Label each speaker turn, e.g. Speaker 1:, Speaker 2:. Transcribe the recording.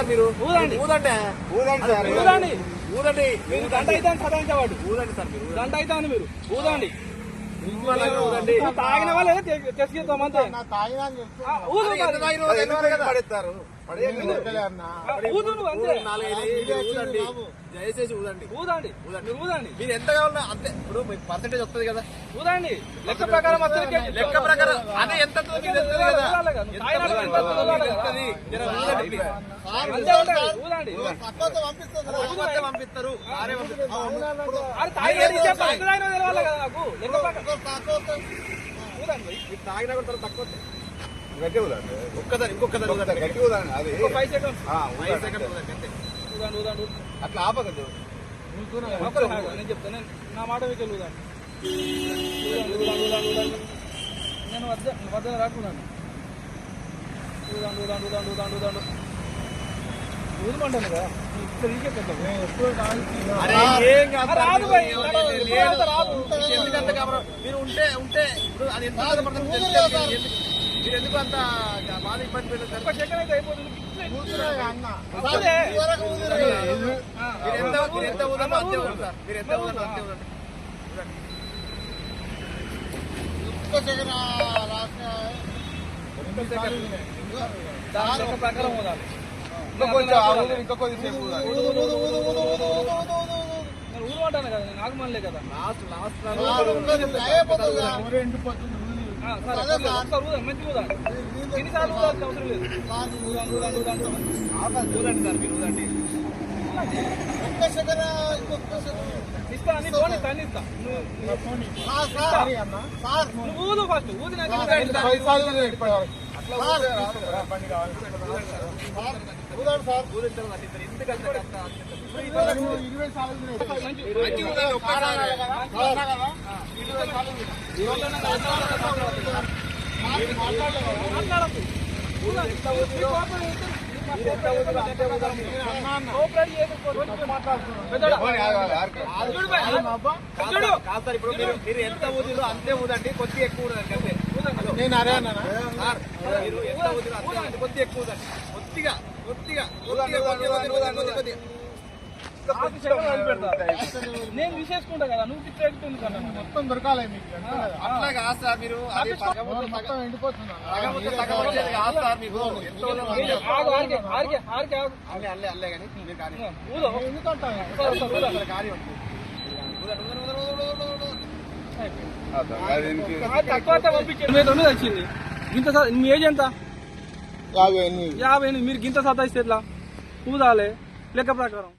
Speaker 1: మీరు గంట అయితే సదాయించేవాడు గంట అయితే అని మీరు ఊదండి తాగిన వాళ్ళు తెచ్చుకెళ్తాం అంతే
Speaker 2: దయచేసి ఊదండి
Speaker 1: మీరు ఎంత కావాలన్నా అంతే. ఇప్పుడు పర్సెంటేజ్ వస్తుంది కదా ఊదండి. లెక్క ప్రకారం అదే ఎంత పంపిస్తారు. తాగినా కూడా తక్కువ ఒక్కసారి ఇంకొకసారి అది 5 సెకండ్స్ అట్లా ఆపకద్దు. నేను చెప్తాను నా మాట మీకు ఊదండి. నేను వద్ద రాకున్నాను ఊదమంటాను కదా మీరు ఉంటే ఇప్పుడు అది ఎంత మీరు ఎందుకు అంత బాధ ఇబ్బంది పెడతారు? అయిపోతుంది. మీరు ఎంత ఊదనో అంతే ఊదుతారు. మీరు ఎంత ఊదనో అంతే ఊదండి. ప్రకారం ఊదాలి. ఊదమంటాను కదా నేను ఆగమనలే కదా. మంచి ఊదండి. ఎన్నిసార్లు ఊదాల్సిన అవసరం లేదు. ఊదండి సార్ మీరు ఊదండి. ఇస్తా అన్ని ఫోన్ ఇస్తా అన్ని ఇస్తా. నువ్వు ఊదు ఫస్ట్ ఊదినాక ఇప్పుడు మీరు ఎంత ఊదిలో అంతే ఊదండి. కొద్దిగా ఎక్కువ ఊదండి అంతే. నేను అరే అన్నా మీరు ఎంత ఊదిలో అంతే కొద్దిగా ఎక్కువ ఊదండి. కొద్దిగా నేను విశేషకుంటా కదా నువ్వు పిచ్చి ఎక్కుతుంది కదా మొత్తం దొరకాలి మీకు. అట్లా కాదు సార్ మీరు మొత్తం ఎండిపోతున్నా అల్లే కానీ తక్కువ పంపించండి. వచ్చింది ఇంత మీ ఏజ్ ఎంత? 58. మీరు గింత సతాయిస్తే ఎట్లా ఊదాలి లెక్క ప్రకారం.